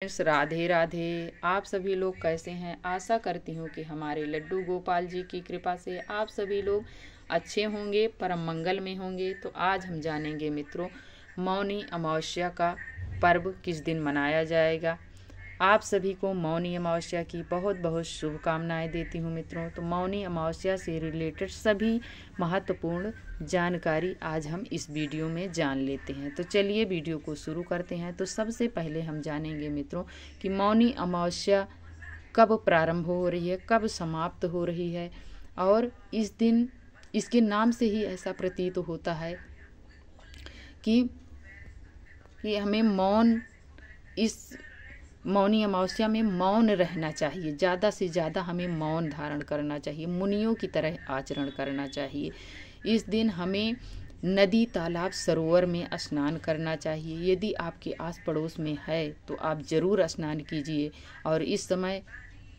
Friends, Radhe Radhe. आप सभी लोग कैसे हैं? आशा करती हूँ कि हमारे लड्डू गोपाल जी की कृपा से आप सभी लोग अच्छे होंगे, परम मंगल में होंगे। तो आज हम जानेंगे मित्रों, मौनी अमावस्या का पर्व किस दिन मनाया जाएगा। आप सभी को मौनी अमावस्या की बहुत बहुत शुभकामनाएं देती हूँ मित्रों। तो मौनी अमावस्या से रिलेटेड सभी महत्वपूर्ण जानकारी आज हम इस वीडियो में जान लेते हैं। तो चलिए वीडियो को शुरू करते हैं। तो सबसे पहले हम जानेंगे मित्रों कि मौनी अमावस्या कब प्रारंभ हो रही है, कब समाप्त हो रही है। और इस दिन इसके नाम से ही ऐसा प्रतीत होता है कि हमें मौन, इस मौनी अमावस्या में मौन रहना चाहिए। ज़्यादा से ज़्यादा हमें मौन धारण करना चाहिए, मुनियों की तरह आचरण करना चाहिए। इस दिन हमें नदी, तालाब, सरोवर में स्नान करना चाहिए। यदि आपके आस पड़ोस में है तो आप ज़रूर स्नान कीजिए। और इस समय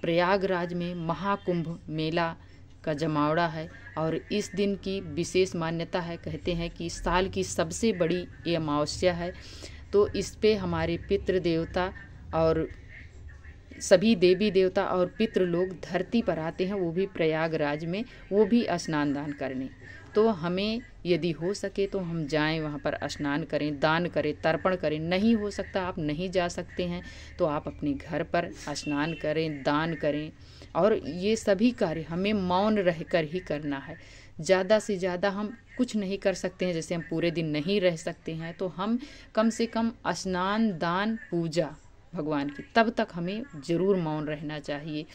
प्रयागराज में महाकुंभ मेला का जमावड़ा है और इस दिन की विशेष मान्यता है। कहते हैं कि साल की सबसे बड़ी ये अमावस्या है। तो इस पे हमारे पितृ देवता और सभी देवी देवता और पितृ लोग धरती पर आते हैं, वो भी प्रयागराज में, वो भी स्नान दान करने। तो हमें यदि हो सके तो हम जाएं, वहाँ पर स्नान करें, दान करें, तर्पण करें। नहीं हो सकता, आप नहीं जा सकते हैं, तो आप अपने घर पर स्नान करें, दान करें। और ये सभी कार्य हमें मौन रहकर ही करना है। ज़्यादा से ज़्यादा हम कुछ नहीं कर सकते हैं, जैसे हम पूरे दिन नहीं रह सकते हैं, तो हम कम से कम स्नान, दान, पूजा भगवान की, तब तक हमें ज़रूर मौन रहना चाहिए।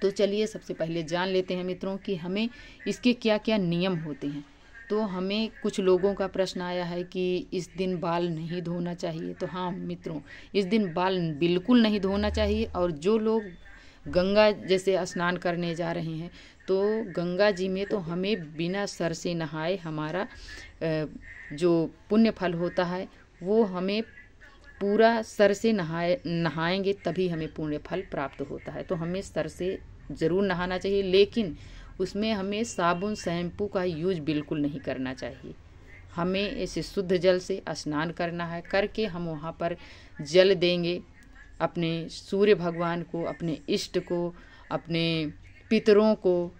तो चलिए सबसे पहले जान लेते हैं मित्रों कि हमें इसके क्या क्या नियम होते हैं। तो हमें कुछ लोगों का प्रश्न आया है कि इस दिन बाल नहीं धोना चाहिए। तो हाँ मित्रों, इस दिन बाल बिल्कुल नहीं धोना चाहिए। और जो लोग गंगा जैसे स्नान करने जा रहे हैं, तो गंगा जी में तो हमें बिना सर से नहाए हमारा जो पुण्य फल होता है वो हमें पूरा सर से नहाएंगे तभी हमें पुण्य फल प्राप्त होता है। तो हमें सर से ज़रूर नहाना चाहिए, लेकिन उसमें हमें साबुन, शैम्पू का यूज बिल्कुल नहीं करना चाहिए। हमें ऐसे शुद्ध जल से स्नान करना है। करके हम वहाँ पर जल देंगे अपने सूर्य भगवान को, अपने इष्ट को, अपने पितरों को।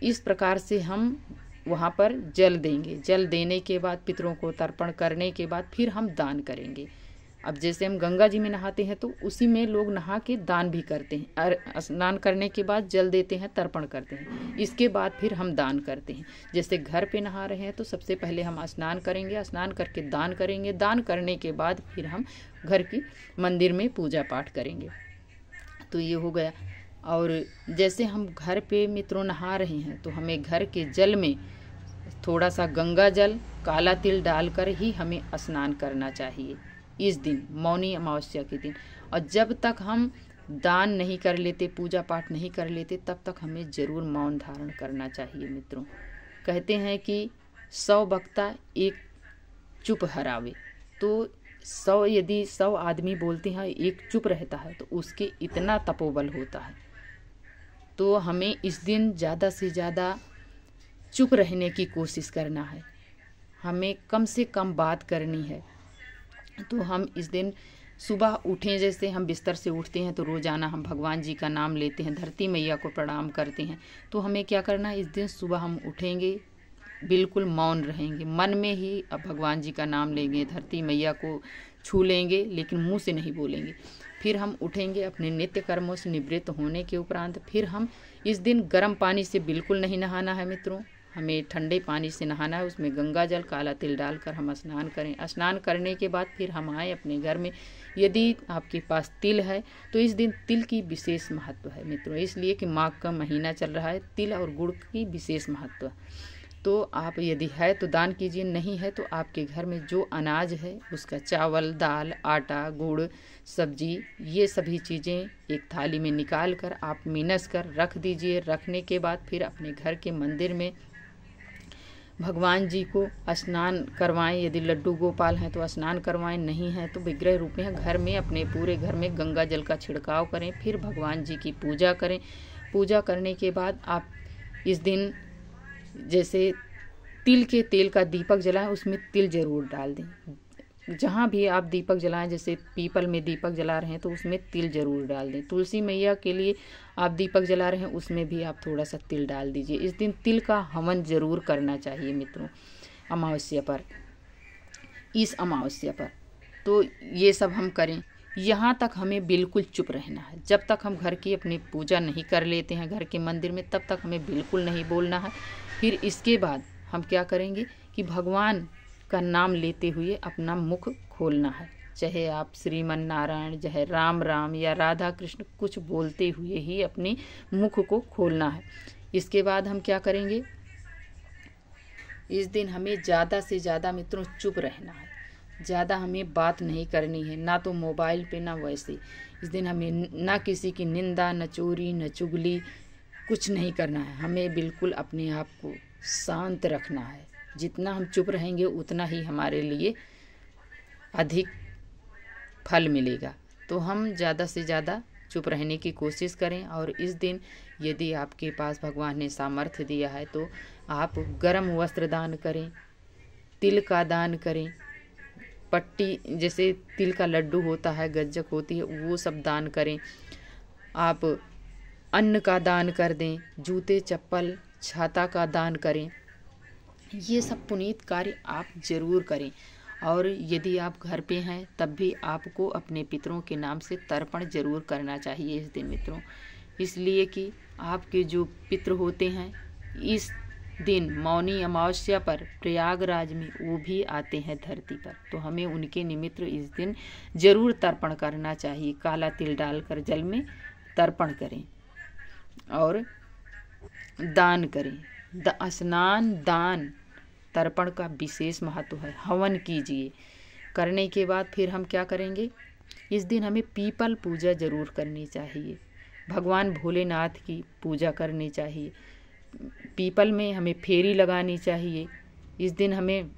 इस प्रकार से हम वहाँ पर जल देंगे। जल देने के बाद, पितरों को तर्पण करने के बाद फिर हम दान करेंगे। अब जैसे हम गंगा जी में नहाते हैं तो उसी में लोग नहा के दान भी करते हैं। और स्नान करने के बाद जल देते हैं, तर्पण करते हैं, इसके बाद फिर हम दान करते हैं। जैसे घर पे नहा रहे हैं तो सबसे पहले हम स्नान करेंगे, स्नान करके दान करेंगे, दान करने के बाद फिर हम घर की मंदिर में पूजा पाठ करेंगे। तो ये हो गया। और जैसे हम घर पे मित्रों नहा रहे हैं तो हमें घर के जल में थोड़ा सा गंगा जल, काला तिल डालकर ही हमें स्नान करना चाहिए इस दिन, मौनी अमावस्या के दिन। और जब तक हम दान नहीं कर लेते, पूजा पाठ नहीं कर लेते, तब तक हमें ज़रूर मौन धारण करना चाहिए मित्रों। कहते हैं कि 100 वक्ता एक चुप हरावे। तो 100 आदमी बोलते हैं, एक चुप रहता है, तो उसके इतना तपोबल होता है। तो हमें इस दिन ज़्यादा से ज़्यादा चुप रहने की कोशिश करना है। हमें कम से कम बात करनी है। तो हम इस दिन सुबह उठें, जैसे हम बिस्तर से उठते हैं तो रोज़ाना हम भगवान जी का नाम लेते हैं, धरती मैया को प्रणाम करते हैं। तो हमें क्या करना है, इस दिन सुबह हम उठेंगे, बिल्कुल मौन रहेंगे, मन में ही अब भगवान जी का नाम लेंगे, धरती मैया को छू लेंगे, लेकिन मुंह से नहीं बोलेंगे। फिर हम उठेंगे, अपने नित्य कर्मों से निवृत्त होने के उपरांत फिर हम इस दिन गर्म पानी से बिल्कुल नहीं नहाना है मित्रों। हमें ठंडे पानी से नहाना है, उसमें गंगा जल, काला तिल डालकर हम स्नान करें। स्नान करने के बाद फिर हम आए अपने घर में। यदि आपके पास तिल है तो इस दिन तिल की विशेष महत्व है मित्रों, इसलिए कि माघ का महीना चल रहा है, तिल और गुड़ की विशेष महत्व है। तो आप यदि है तो दान कीजिए, नहीं है तो आपके घर में जो अनाज है उसका चावल, दाल, आटा, गुड़, सब्जी, ये सभी चीज़ें एक थाली में निकाल कर आप मिनस कर रख दीजिए। रखने के बाद फिर अपने घर के मंदिर में भगवान जी को स्नान करवाएं। यदि लड्डू गोपाल हैं तो स्नान करवाएं, नहीं हैं तो विग्रह रूप में घर में, अपने पूरे घर में गंगा जल का छिड़काव करें। फिर भगवान जी की पूजा करें। पूजा करने के बाद आप इस दिन जैसे तिल के तेल का दीपक जलाएं, उसमें तिल जरूर डाल दें। जहाँ भी आप दीपक जलाएं, जैसे पीपल में दीपक जला रहे हैं तो उसमें तिल जरूर डाल दें। तुलसी मैया के लिए आप दीपक जला रहे हैं उसमें भी आप थोड़ा सा तिल डाल दीजिए। इस दिन तिल का हवन जरूर करना चाहिए मित्रों, अमावस्या पर, इस अमावस्या पर। तो ये सब हम करें। यहाँ तक हमें बिल्कुल चुप रहना है। जब तक हम घर की अपनी पूजा नहीं कर लेते हैं घर के मंदिर में, तब तक हमें बिल्कुल नहीं बोलना है। फिर इसके बाद हम क्या करेंगे कि भगवान का नाम लेते हुए अपना मुख खोलना है। चाहे आप श्रीमन नारायण, चाहे राम राम या राधा कृष्ण, कुछ बोलते हुए ही अपने मुख को खोलना है। इसके बाद हम क्या करेंगे, इस दिन हमें ज़्यादा से ज़्यादा मित्रों चुप रहना है। ज़्यादा हमें बात नहीं करनी है, ना तो मोबाइल पे ना वैसे। इस दिन हमें ना किसी की निंदा, न चोरी, न चुगली, कुछ नहीं करना है। हमें बिल्कुल अपने आप को शांत रखना है। जितना हम चुप रहेंगे उतना ही हमारे लिए अधिक फल मिलेगा। तो हम ज़्यादा से ज़्यादा चुप रहने की कोशिश करें। और इस दिन यदि आपके पास भगवान ने सामर्थ्य दिया है तो आप गर्म वस्त्र दान करें, तिल का दान करें, पट्टी जैसे तिल का लड्डू होता है, गज्जक होती है, वो सब दान करें। आप अन्न का दान कर दें, जूते चप्पल छाता का दान करें। ये सब पुनीत कार्य आप जरूर करें। और यदि आप घर पे हैं तब भी आपको अपने पितरों के नाम से तर्पण जरूर करना चाहिए इस दिन मित्रों। इसलिए कि आपके जो पितृ होते हैं इस दिन मौनी अमावस्या पर प्रयागराज में वो भी आते हैं धरती पर, तो हमें उनके निमित्त इस दिन जरूर तर्पण करना चाहिए। काला तिल डालकर जल में तर्पण करें और दान करें। स्नान, दान, तर्पण का विशेष महत्व है। हवन कीजिए। करने के बाद फिर हम क्या करेंगे, इस दिन हमें पीपल पूजा जरूर करनी चाहिए। भगवान भोलेनाथ की पूजा करनी चाहिए। पीपल में हमें फेरी लगानी चाहिए। इस दिन हमें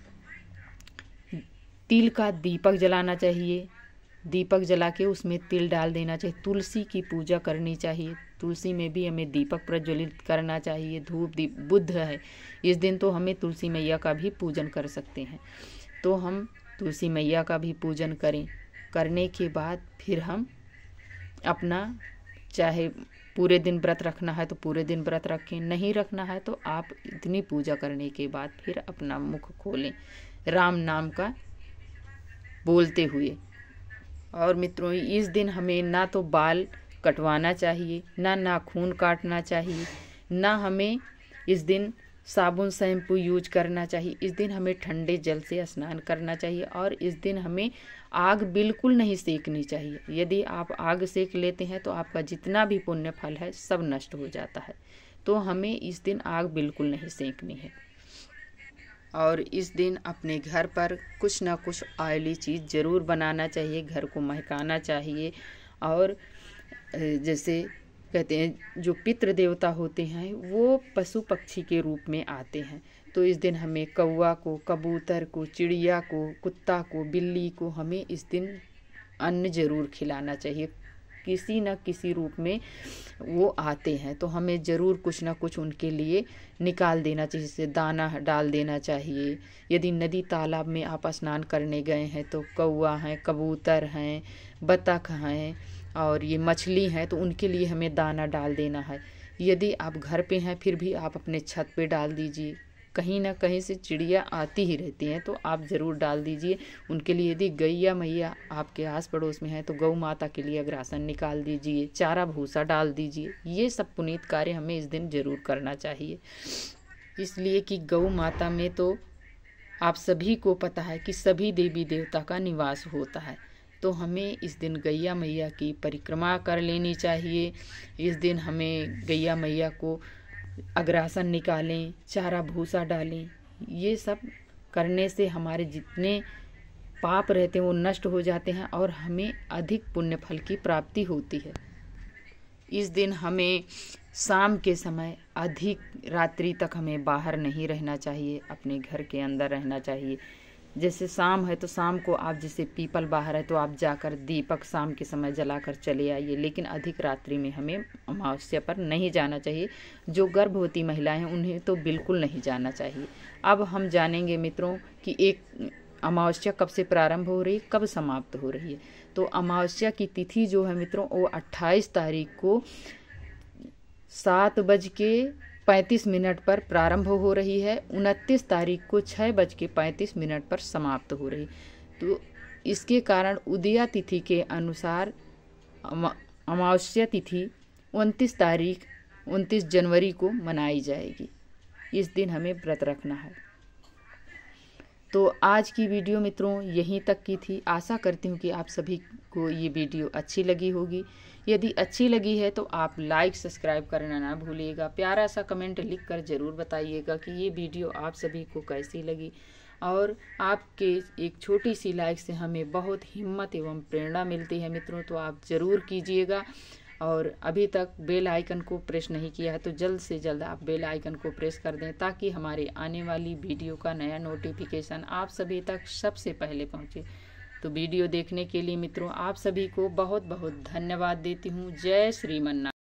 तिल का दीपक जलाना चाहिए। दीपक जला के उसमें तिल डाल देना चाहिए। तुलसी की पूजा करनी चाहिए। तुलसी में भी हमें दीपक प्रज्वलित करना चाहिए। धूप दीप, बुध है इस दिन, तो हमें तुलसी मैया का भी पूजन कर सकते हैं। तो हम तुलसी मैया का भी पूजन करें। करने के बाद फिर हम अपना, चाहे पूरे दिन व्रत रखना है तो पूरे दिन व्रत रखें, नहीं रखना है तो आप इतनी पूजा करने के बाद फिर अपना मुख खोलें राम नाम का बोलते हुए। और मित्रों इस दिन हमें ना तो बाल कटवाना चाहिए, ना नाखून काटना चाहिए, ना हमें इस दिन साबुन शैम्पू यूज करना चाहिए। इस दिन हमें ठंडे जल से स्नान करना चाहिए। और इस दिन हमें आग बिल्कुल नहीं सेकनी चाहिए। यदि आप आग सेक लेते हैं तो आपका जितना भी पुण्य फल है सब नष्ट हो जाता है। तो हमें इस दिन आग बिल्कुल नहीं सेकनी है। और इस दिन अपने घर पर कुछ ना कुछ ऑयली चीज़ ज़रूर बनाना चाहिए, घर को महकाना चाहिए। और जैसे कहते हैं जो पितृ देवता होते हैं वो पशु पक्षी के रूप में आते हैं, तो इस दिन हमें कौवा को, कबूतर को, चिड़िया को, कुत्ता को, बिल्ली को हमें इस दिन अन्न ज़रूर खिलाना चाहिए। किसी न किसी रूप में वो आते हैं तो हमें ज़रूर कुछ ना कुछ उनके लिए निकाल देना चाहिए। जैसे दाना डाल देना चाहिए। यदि नदी तालाब में आप स्नान करने गए हैं तो कौवा हैं, कबूतर हैं, बतख हैं और ये मछली हैं, तो उनके लिए हमें दाना डाल देना है। यदि आप घर पे हैं फिर भी आप अपने छत पे डाल दीजिए। कहीं ना कहीं से चिड़िया आती ही रहती हैं तो आप ज़रूर डाल दीजिए उनके लिए। यदि गैया मैया आपके आस पड़ोस में है तो गौ माता के लिए अग्रासन निकाल दीजिए, चारा भूसा डाल दीजिए। ये सब पुनीत कार्य हमें इस दिन ज़रूर करना चाहिए। इसलिए कि गौ माता में तो आप सभी को पता है कि सभी देवी देवता का निवास होता है, तो हमें इस दिन गैया मैया की परिक्रमा कर लेनी चाहिए। इस दिन हमें गैया मैया को अग्रासन निकालें, चारा भूसा डालें। ये सब करने से हमारे जितने पाप रहते हैं वो नष्ट हो जाते हैं और हमें अधिक पुण्य फल की प्राप्ति होती है। इस दिन हमें शाम के समय अधिक रात्रि तक हमें बाहर नहीं रहना चाहिए, अपने घर के अंदर रहना चाहिए। जैसे शाम है तो शाम को आप, जैसे पीपल बाहर है तो आप जाकर दीपक शाम के समय जलाकर चले आइए, लेकिन अधिक रात्रि में हमें अमावस्या पर नहीं जाना चाहिए। जो गर्भवती महिलाएं हैं उन्हें तो बिल्कुल नहीं जाना चाहिए। अब हम जानेंगे मित्रों कि एक अमावस्या कब से प्रारंभ हो रही है, कब समाप्त हो रही है। तो अमावस्या की तिथि जो है मित्रों वो 28 तारीख को 7:35 पर प्रारंभ हो रही है, 29 तारीख को 6:35 पर समाप्त हो रही। तो इसके कारण उदया तिथि के अनुसार अमावस्या तिथि 29 जनवरी को मनाई जाएगी। इस दिन हमें व्रत रखना है। तो आज की वीडियो मित्रों यहीं तक की थी। आशा करती हूँ कि आप सभी को ये वीडियो अच्छी लगी होगी। यदि अच्छी लगी है तो आप लाइक सब्सक्राइब करना ना भूलिएगा। प्यारा सा कमेंट लिख कर ज़रूर बताइएगा कि ये वीडियो आप सभी को कैसी लगी। और आपके एक छोटी सी लाइक से हमें बहुत हिम्मत एवं प्रेरणा मिलती है मित्रों, तो आप ज़रूर कीजिएगा। और अभी तक बेल आइकन को प्रेस नहीं किया है तो जल्द से जल्द आप बेल आइकन को प्रेस कर दें, ताकि हमारे आने वाली वीडियो का नया नोटिफिकेशन आप सभी तक सबसे पहले पहुंचे। तो वीडियो देखने के लिए मित्रों आप सभी को बहुत बहुत धन्यवाद देती हूँ। जय श्रीमन्नारायण।